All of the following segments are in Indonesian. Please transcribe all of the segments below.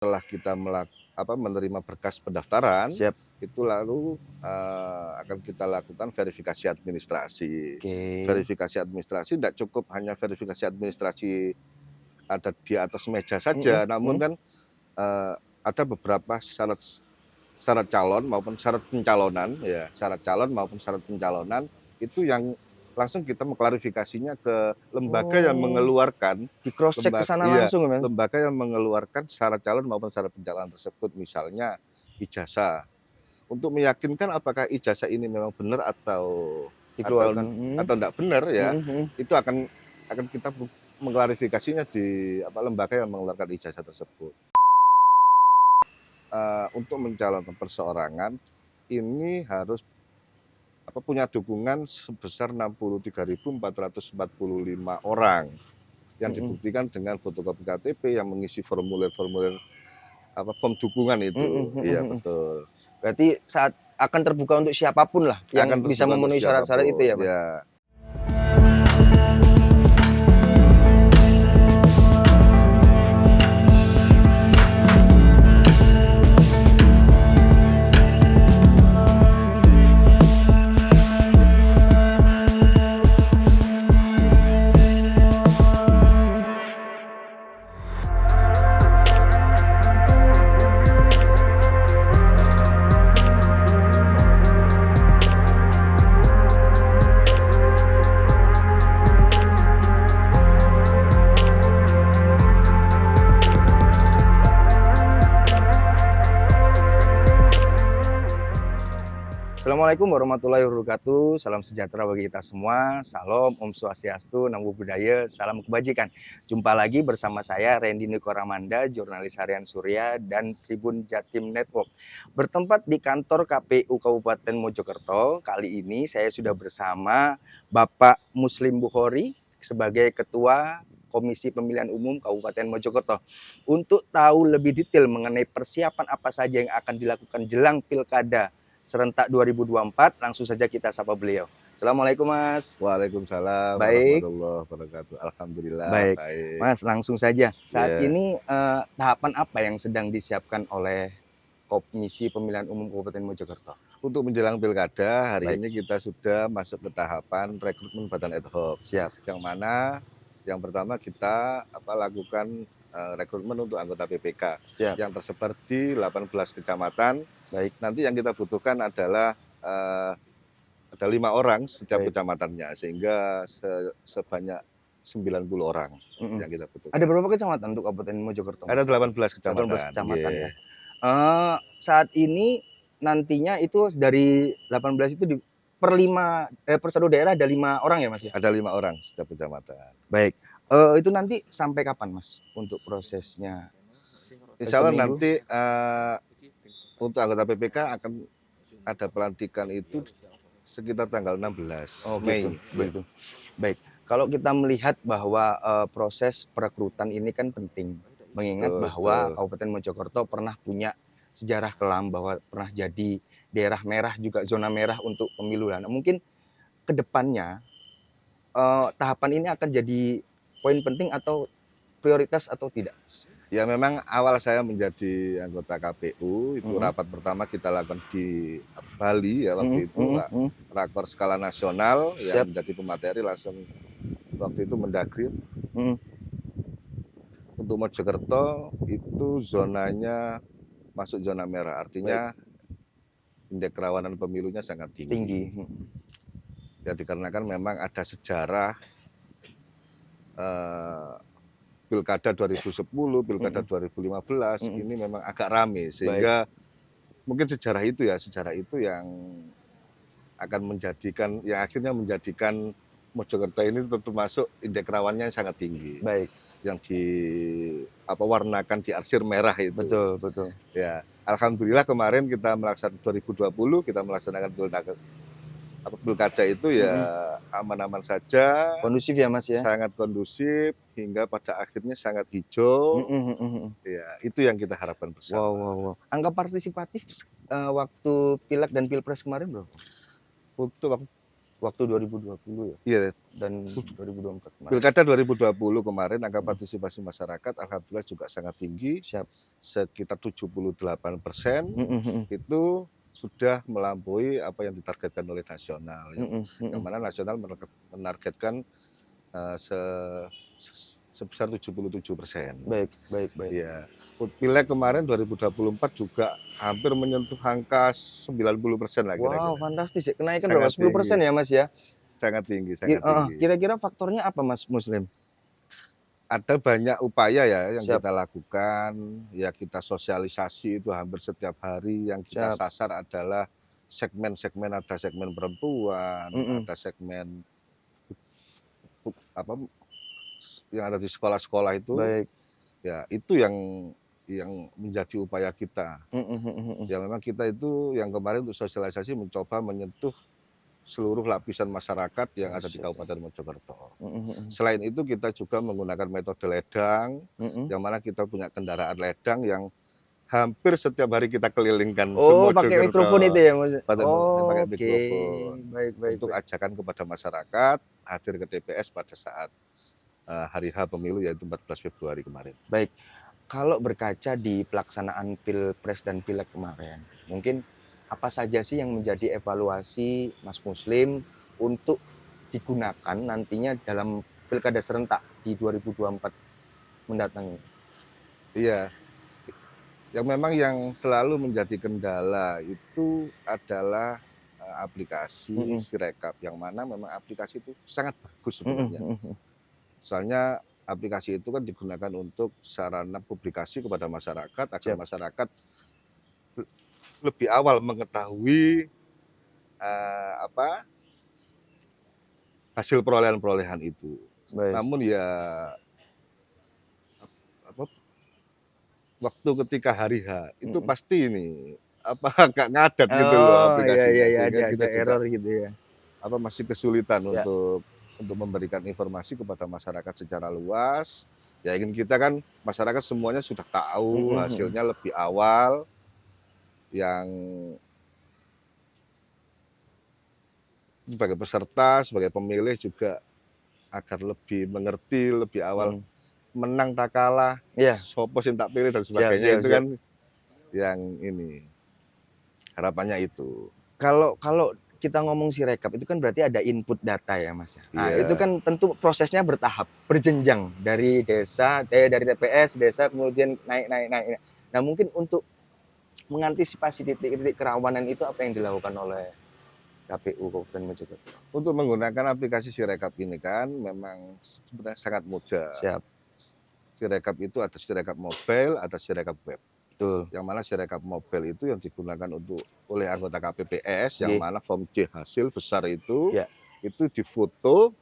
Setelah kita menerima berkas pendaftaran, Siap. itu lalu, akan kita lakukan verifikasi administrasi. Oke. Verifikasi administrasi tidak cukup hanya verifikasi administrasi ada di atas meja Mhm saja, namun mhm. kan, ada beberapa syarat syarat calon maupun syarat pencalonan ya, syarat calon maupun syarat pencalonan, itu yang langsung kita mengklarifikasinya ke lembaga yang Oh, mengeluarkan di cross check ke sana iya, langsung ya, Mas? lembaga yang mengeluarkan syarat calon maupun syarat pencalonan tersebut, misalnya ijazah. Untuk meyakinkan apakah ijazah ini memang benar atau Dikeluarkan, enggak benar ya, mhm mhm. itu akan kita mengklarifikasinya di lembaga yang mengeluarkan ijazah tersebut. Untuk mencalonkan perseorangan, ini harus punya dukungan sebesar 63.445 orang, yang Mhm. dibuktikan dengan fotokopi KTP yang mengisi formulir-formulir form dukungan Mhm itu. mhm Iya mhm. betul. Berarti saat akan terbuka untuk siapapun lah Akan yang bisa terbuka untuk memenuhi syarat-syarat itu siapapun, ya, Mas? ya. Assalamualaikum warahmatullahi wabarakatuh. Salam sejahtera bagi kita semua. Salam, Om Swastiastu, Namo Buddhaya, salam kebajikan. Jumpa lagi bersama saya Randy Niko Ramanda, jurnalis harian Surya dan Tribun Jatim Network. Bertempat di kantor KPU Kabupaten Mojokerto. Kali ini saya sudah bersama Bapak Muslim Bukhori sebagai Ketua Komisi Pemilihan Umum Kabupaten Mojokerto. Untuk tahu lebih detail mengenai persiapan apa saja yang akan dilakukan jelang Pilkada serentak 2024, langsung saja kita sapa beliau. Assalamualaikum, Mas. Waalaikumsalam Baik, warahmatullahi wabarakatuh. Alhamdulillah baik. baik. Mas, langsung saja. Saat Ya, ini tahapan apa yang sedang disiapkan oleh Komisi Pemilihan Umum Kabupaten Mojokerto? untuk menjelang pilkada hari Baik, ini kita sudah masuk ke tahapan rekrutmen badan ad hoc, siap. yang mana yang pertama kita lakukan rekrutmen untuk anggota PPK Siap. yang tersebar di 18 kecamatan. Baik, Nanti yang kita butuhkan adalah ada 5 orang setiap baik. kecamatannya, sehingga sebanyak 90 orang Mhm. yang kita Ada butuhkan. berapa kecamatan untuk Kabupaten Mojokerto, Ada Mas? 18 18 kecamatan, kecamatan ya. yeah. Saat ini nantinya itu dari 18 itu per 5 per 1 daerah ada 5 orang ya, Mas, ya? Ada 5 orang setiap kecamatan. Baik, itu nanti sampai kapan, Mas, untuk prosesnya? Insya Allah Seminggu? nanti untuk anggota PPK akan ada pelantikan itu sekitar tanggal 16 Oh gitu, Mei. Ya, begitu. Baik, kalau kita melihat bahwa, proses perekrutan ini kan penting, mengingat betul, bahwa betul. Kabupaten Mojokerto pernah punya sejarah kelam bahwa pernah jadi daerah merah juga zona merah untuk pemilu. Nah, mungkin ke depannya, tahapan ini akan jadi poin penting atau prioritas atau tidak, Mas? Ya memang awal saya menjadi anggota KPU itu Mhm, rapat pertama kita lakukan di Bali ya, mhm waktu itu mhm mhm, rakor skala nasional yang siap, menjadi pemateri langsung waktu itu Mendagri. mhm, Untuk Mojokerto itu zonanya masuk zona merah, baik, artinya indeks kerawanan pemilunya sangat tinggi, tinggi. mhm, Ya dikarenakan memang ada sejarah eh, Pilkada 2010, Pilkada mhm 2015 mhm, ini memang agak rame, baik. sehingga mungkin sejarah itu yang akan menjadikan, yang akhirnya menjadikan Mojokerto ini tentu masuk indeks kerawanannya yang sangat tinggi, Baik, yang warnakan di arsir merah itu. betul betul. Ya, alhamdulillah kemarin kita melaksanakan 2020 kita melaksanakan pilkada itu ya Mhm, aman-aman saja, kondusif ya, Mas, ya? sangat kondusif hingga pada akhirnya sangat hijau. Mhm mhm mhm. Ya, itu yang kita harapkan Wow bersama. wow wow. Angka partisipatif waktu Pileg dan Pilpres kemarin berapa, Mas? Untuk Waktu 2020 ya Iya, dan 2024 kemarin. Pilkada 2020 kemarin angka Mhm. partisipasi masyarakat alhamdulillah juga sangat tinggi, Siap. sekitar 78%, Mhm mhm. itu sudah melampaui apa yang ditargetkan oleh nasional, Mhm yang mhm. mana nasional menargetkan, se sebesar 77%. Baik baik baik. Iya. Pileg kemarin 2024 juga hampir menyentuh angka 90% lah Wow, kira-kira. fantastis ya, kenaikan berapa? Sangat 10% tinggi, ya, Mas, ya? sangat tinggi sangat Heeh, tinggi. kira-kira faktornya apa, Mas Muslim? Ada banyak upaya ya yang Siap kita lakukan, ya kita sosialisasi itu hampir setiap hari, yang kita siap. sasar adalah segmen-segmen, ada segmen perempuan, Mhm, ada segmen apa, yang ada di sekolah-sekolah itu, baik. ya itu yang menjadi upaya kita. Mhm mhm mhm. Ya memang kita itu yang kemarin untuk sosialisasi mencoba menyentuh seluruh lapisan masyarakat yang ada di Asyik ya. Kabupaten Mojokerto. Mhm mhm. Selain itu kita juga menggunakan metode ledang, Mhm. yang mana kita punya kendaraan ledang yang hampir setiap hari kita kelilingkan Oh, pakai mikrofon itu Mojokerto, ya, Mas? pakai Oke, mikrofon baik baik untuk baik. ajakan kepada masyarakat hadir ke TPS pada saat hari H pemilu yaitu 14 Februari kemarin. Baik, kalau berkaca di pelaksanaan Pilpres dan Pileg kemarin, mungkin apa saja sih yang menjadi evaluasi Mas Muslim untuk digunakan nantinya dalam pilkada serentak di 2024 mendatang ini? Iya, yang memang yang selalu menjadi kendala itu adalah aplikasi Mhm, Sirekap, yang mana memang aplikasi itu sangat bagus mhm sebenarnya. mhm mhm. Soalnya aplikasi itu kan digunakan untuk sarana publikasi kepada masyarakat agar Siap, masyarakat lebih awal mengetahui apa hasil perolehan-perolehan itu. baik. Namun ya apa, waktu ketika hari H itu Mhm. pasti ini apa agak ngadat gitu loh Oh, iya iya aplikasinya, iya, sehingga ada kita juga error gitu ya? apa masih kesulitan Ya, untuk memberikan informasi kepada masyarakat secara luas. Ya ingin kita kan masyarakat semuanya sudah tahu mhm mhm. hasilnya lebih awal, yang sebagai peserta, sebagai pemilih juga agar lebih mengerti, lebih awal Mhm. menang tak kalah, Iya, sopo sing tak pilih dan siap sebagainya siap itu siap. kan yang ini, harapannya itu. Kalau kalau kita ngomong Sirekap itu kan berarti ada input data ya, Mas, ya. Nah, itu Iya, kan tentu prosesnya bertahap, berjenjang dari desa, dari TPS, desa kemudian naik naik naik. Nah, mungkin untuk mengantisipasi titik-titik kerawanan itu apa yang dilakukan oleh KPU Kabupaten Mojokerto? untuk menggunakan aplikasi Sirekap ini kan memang sebenarnya sangat mudah. Siap, Sirekap itu ada Sirekap mobile, ada Sirekap web. betul. Yang mana Sirekap mobile itu yang digunakan oleh anggota KPPS, yang Nggih, mana form C hasil besar ya, itu difoto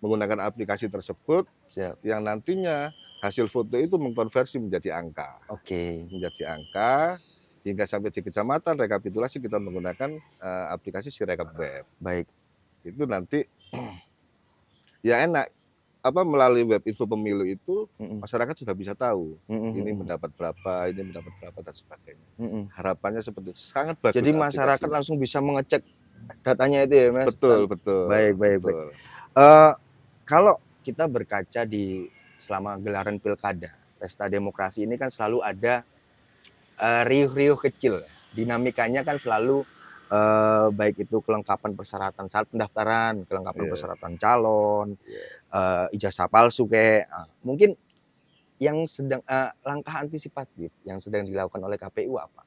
menggunakan aplikasi tersebut, siap. yang nantinya hasil foto itu mengkonversi menjadi angka. Oke, Menjadi angka, hingga sampai di kecamatan rekapitulasi kita menggunakan aplikasi Sirekap web. baik. Itu nanti ya enak, apa melalui web info pemilu itu Mhm, masyarakat sudah bisa tahu mhm ini mhm mendapat berapa, ini mendapat berapa dan sebagainya. mhm. Harapannya seperti itu, sangat Jadi bagus masyarakat aplikasinya. langsung bisa mengecek datanya itu ya, Mas? Betul betul Baik baik baik. betul. Eee, kalau kita berkaca di selama gelaran pilkada, pesta demokrasi ini kan selalu ada, riuh-riuh kecil, dinamikanya kan selalu, baik itu kelengkapan persyaratan saat pendaftaran, kelengkapan Iya persyaratan calon, iya. ijazah palsu kek, mungkin yang sedang langkah antisipatif yang sedang dilakukan oleh KPU apa?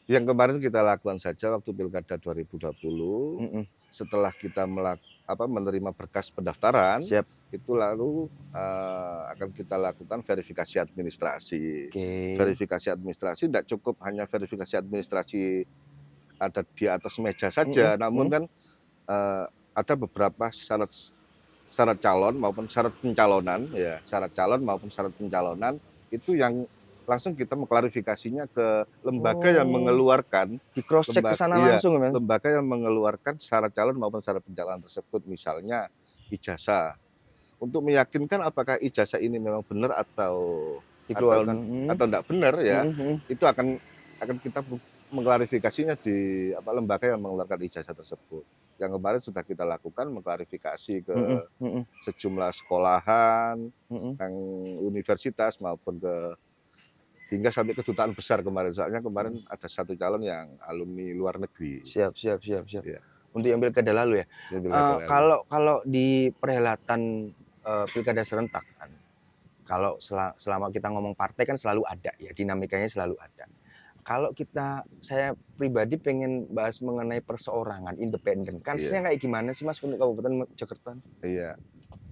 Yang kemarin kita lakukan saja waktu Pilkada 2020, Mhm, setelah kita menerima berkas pendaftaran, siap, itu lalu, akan kita lakukan verifikasi administrasi. oke, Verifikasi administrasi tidak cukup hanya verifikasi administrasi ada di atas meja mhm saja, namun mhm, kan, ada beberapa syarat syarat calon maupun syarat pencalonan ya, syarat calon maupun syarat pencalonan, itu yang langsung kita mengklarifikasinya ke lembaga yang oh, mengeluarkan di cross check ke sana iya, langsung ya, Mas? lembaga yang mengeluarkan syarat calon maupun syarat pencalonan tersebut. Misalnya ijazah, untuk meyakinkan apakah ijazah ini memang benar atau Dikeluarkan, enggak benar ya, mhm mhm. itu akan kita mengklarifikasinya di lembaga yang mengeluarkan ijazah tersebut. yang kemarin sudah kita lakukan mengklarifikasi ke Mhm mhm sejumlah sekolahan, mhm. yang universitas maupun hingga sampai kedutaan besar kemarin. Soalnya Mhm. kemarin ada satu calon yang alumni luar negeri. Siap siap siap siap. Ya, Untuk yang pilkada lalu ya? yang pilkada lalu. Kalau kalau di perhelatan, pilkada serentak kan, kalau selama kita ngomong partai kan selalu ada ya, dinamikanya selalu ada. Kalau saya pribadi pengen bahas mengenai perseorangan, independen, Iya, kansnya kayak gimana sih Mas untuk Kabupaten Mojokerto? iya.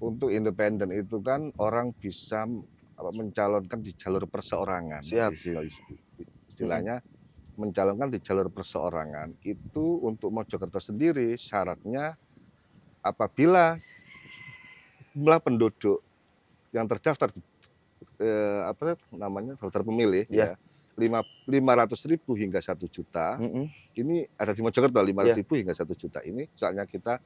Untuk independen itu kan orang bisa mencalonkan di jalur perseorangan. Siap. Mhm Istilahnya mencalonkan di jalur perseorangan itu untuk Mojokerto sendiri syaratnya apabila jumlah penduduk yang terdaftar apa namanya daftar pemilih iya, ya 500.000 hingga 1 juta. mhm, Ini ada di Mojokerto lima ratus iya, ribu hingga 1 juta ini soalnya kita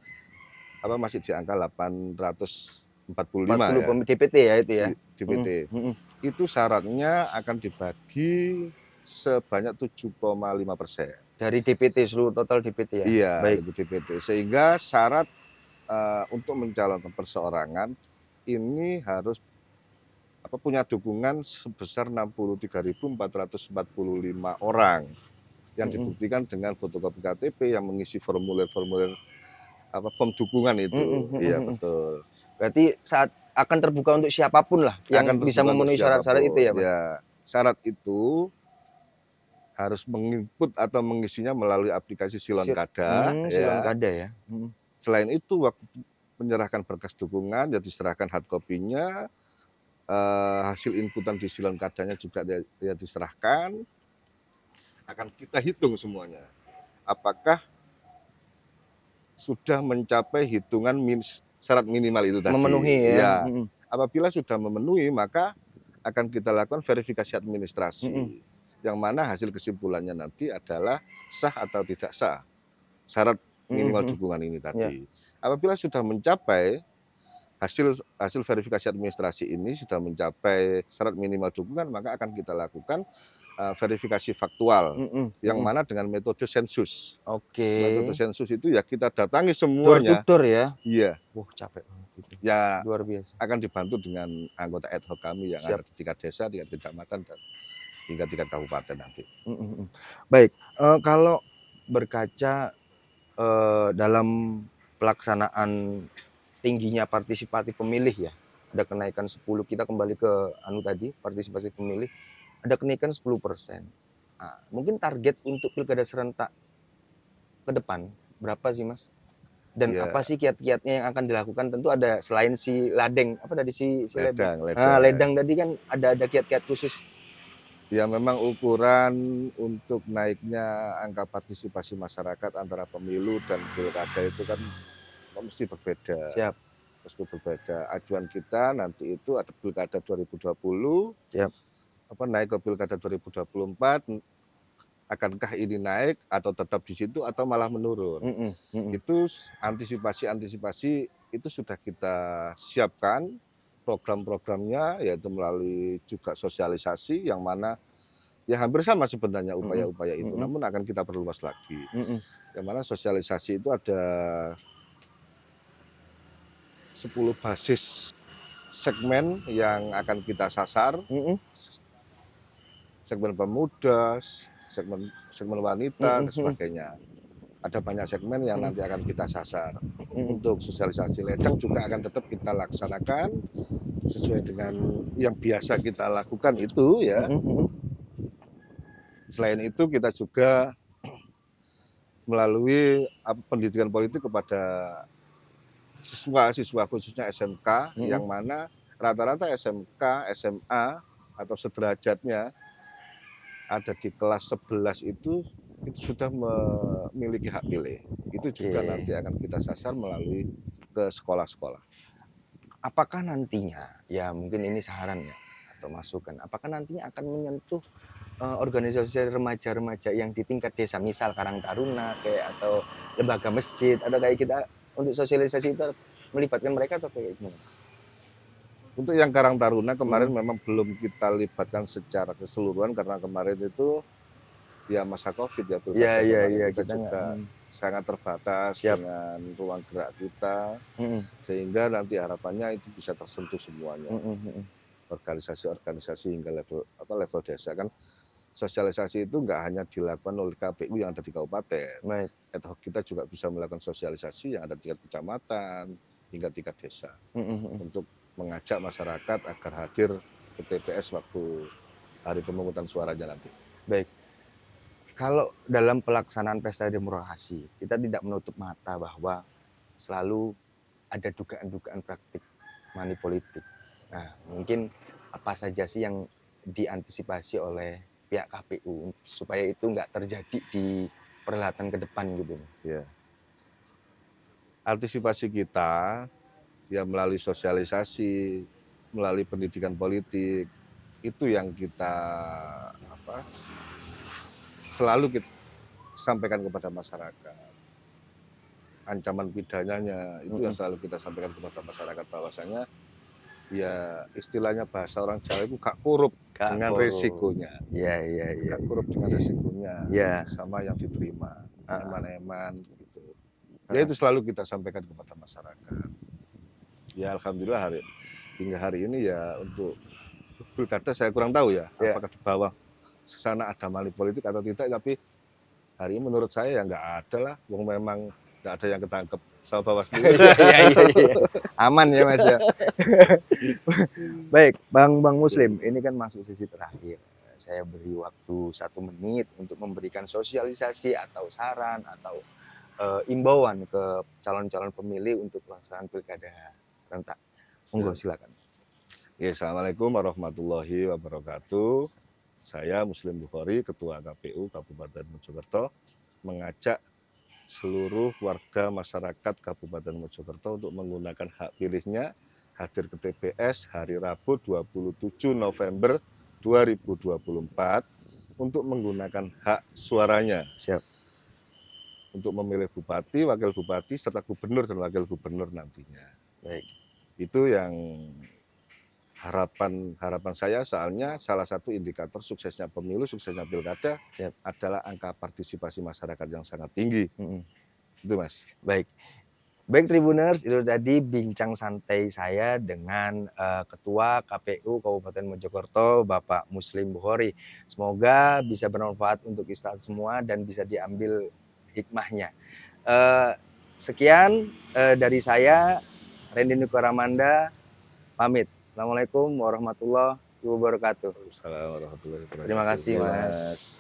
masih di angka 845 40 ya DPT ya itu ya? di Mhm DPT. mhm. Itu syaratnya akan dibagi sebanyak 7,5%. Dari DPT, seluruh total DPT ya? Iya, Baik, dari DPT. Sehingga syarat untuk mencalonkan perseorangan ini harus punya dukungan sebesar 63.445 orang yang mhm, dibuktikan dengan fotokopi KTP yang mengisi formulir-formulir form dukungan mhm itu. mhm Iya mhm. betul. Berarti akan terbuka untuk siapapun lah Akan yang bisa terbuka untuk memenuhi syarat-syarat itu siapapun. ya, Mas? Ya, syarat itu harus menginput atau mengisinya melalui aplikasi Silonkada ya. Silonkada ya? Mhm. Selain itu waktu menyerahkan berkas dukungan ya diserahkan hard copy-nya, hasil inputan di Silonkadanya juga ya diserahkan, akan kita hitung semuanya. Apakah sudah mencapai hitungan syarat minimal itu Memenuhi tadi. ya? Ya, Mhm apabila sudah memenuhi maka akan kita lakukan verifikasi mhm administrasi. Yang mana hasil kesimpulannya nanti adalah sah atau tidak sah syarat mhm minimal mhm. dukungan ini Iya, tadi. Apabila sudah mencapai hasil hasil verifikasi administrasi ini sudah mencapai syarat minimal dukungan, maka akan kita lakukan verifikasi faktual mhm yang mhm. mana dengan metode sensus. Oke. Metode sensus itu ya kita datangi Door to semuanya, door ya? iya, Wah, capek banget itu. ya Luar biasa. akan dibantu dengan anggota ad hoc kami yang ada Siap. di tingkat desa, tingkat kecamatan, dan hingga tingkat kabupaten nanti. Mhm mhm. Baik, kalau berkaca, dalam pelaksanaan tingginya partisipasi pemilih ya, ada kenaikan 10, kita kembali ke anu tadi, partisipasi pemilih, ada kenaikan 10%. Mungkin target untuk pilkada serentak ke depan berapa sih, Mas? Dan apa Ya, sih kiat-kiatnya yang akan dilakukan? Tentu ada selain si ladeng, apa tadi si ledeng? ledang, ledang. Ledang tadi kan ada kiat-kiat khusus. Ya memang ukuran untuk naiknya angka partisipasi masyarakat antara pemilu dan pilkada itu kan mesti berbeda. Siap Mesti berbeda. Ajuan kita nanti itu ada pilkada 2020, siap. naik ke pilkada 2024, akankah ini naik atau tetap di situ atau malah menurun. Mhm mhm. Itu antisipasi-antisipasi itu sudah kita siapkan program-programnya yaitu melalui juga sosialisasi yang mana ya hampir sama sebenarnya Mhm upaya-upaya itu, mhm namun akan kita perluas lagi. mhm. Yang mana sosialisasi itu ada 10 basis segmen yang akan kita sasar, Mhm segmen pemuda, segmen segmen wanita, mhm dan mhm sebagainya. Ada banyak segmen yang mhm nanti akan kita sasar. mhm Untuk sosialisasi ledang juga akan tetap kita laksanakan sesuai dengan yang biasa kita lakukan itu ya. mhm mhm. Selain itu kita juga melalui pendidikan politik kepada siswa-siswa khususnya SMK Mhm. yang mana rata-rata SMK, SMA atau sederajatnya ada di kelas 11 itu sudah memiliki hak pilih. Itu Oke. juga nanti akan kita sasar melalui ke sekolah-sekolah. Apakah nantinya, ya mungkin ini saran ya atau masukan, apakah nantinya akan menyentuh, organisasi remaja-remaja yang di tingkat desa, misal Karang Taruna kayak atau lembaga masjid atau kayak kita untuk sosialisasi itu melibatkan mereka atau kayak gimana, Mas? Untuk yang Karang Taruna kemarin Mhm. memang belum kita libatkan secara keseluruhan karena kemarin itu ya masa Covid ya Iya pilkada iya kemarin iya, kita kita nggak juga sangat terbatas Siap. dengan ruang gerak kita, Mhm, sehingga nanti harapannya itu bisa tersentuh semuanya. mhm, mhm. Organisasi-organisasi hingga level desa kan, sosialisasi itu nggak hanya dilakukan oleh KPU yang ada di kabupaten, Baik. atau kita juga bisa melakukan sosialisasi yang ada di tingkat kecamatan hingga tingkat desa Mhm, mhm. untuk mengajak masyarakat agar hadir ke TPS waktu hari pemungutan suaranya nanti. Baik. Kalau dalam pelaksanaan pesta demokrasi, kita tidak menutup mata bahwa selalu ada dugaan-dugaan praktik money politik. Nah, mungkin apa saja sih yang diantisipasi oleh pihak KPU supaya itu nggak terjadi di perhelatan ke depan gitu, Mas? Ya. Antisipasi kita ya melalui sosialisasi, melalui pendidikan politik, itu yang kita apa, selalu kita sampaikan kepada masyarakat. Ancaman pidananya itu yang Mhm. selalu kita sampaikan kepada masyarakat bahwasanya ya istilahnya bahasa orang Jawa itu gak korup Kak dengan Korum. resikonya, Iya, iya, iya, gak iya. korup dengan resikonya Iya, sama yang diterima, heeh, eman-eman gitu. Ya heeh. itu selalu kita sampaikan kepada masyarakat. Ya alhamdulillah hingga hari ini ya untuk pilkada saya kurang tahu ya, Iya. apakah di bawah sana ada money politik atau tidak, tapi hari ini menurut saya ya nggak ada lah, wong memang nggak ada yang ketangkep sama Bawaslu. Iya, iya, iya, iya. Aman ya, Mas, ya. Baik, Bang Muslim, ini kan masuk sesi terakhir. Saya beri waktu 1 menit untuk memberikan sosialisasi atau saran atau imbauan ke calon-calon pemilih untuk pelaksanaan pilkada serentak. Monggo silakan. Ya, Assalamualaikum warahmatullahi wabarakatuh. Saya Muslim Bukhari, Ketua KPU Kabupaten Mojokerto, mengajak seluruh warga masyarakat Kabupaten Mojokerto untuk menggunakan hak pilihnya hadir ke TPS hari Rabu 27 November 2024 untuk menggunakan hak suaranya Siap. untuk memilih bupati, wakil bupati, serta gubernur dan wakil gubernur nantinya. Baik. Itu yang harapan saya, soalnya salah satu indikator suksesnya pemilu, suksesnya pilkada Siap. adalah angka partisipasi masyarakat yang sangat tinggi. Mhm. Itu Mas. Baik. Baik Tribuners, itu tadi bincang santai saya dengan Ketua KPU Kabupaten Mojokerto, Bapak Muslim Bukhari. Semoga bisa bermanfaat untuk kita semua dan bisa diambil hikmahnya. Sekian dari saya, Randy Nukoramanda, pamit. Assalamualaikum warahmatullahi wabarakatuh. Assalamualaikum warahmatullahi wabarakatuh. Terima kasih, Iya, Mas. Mas.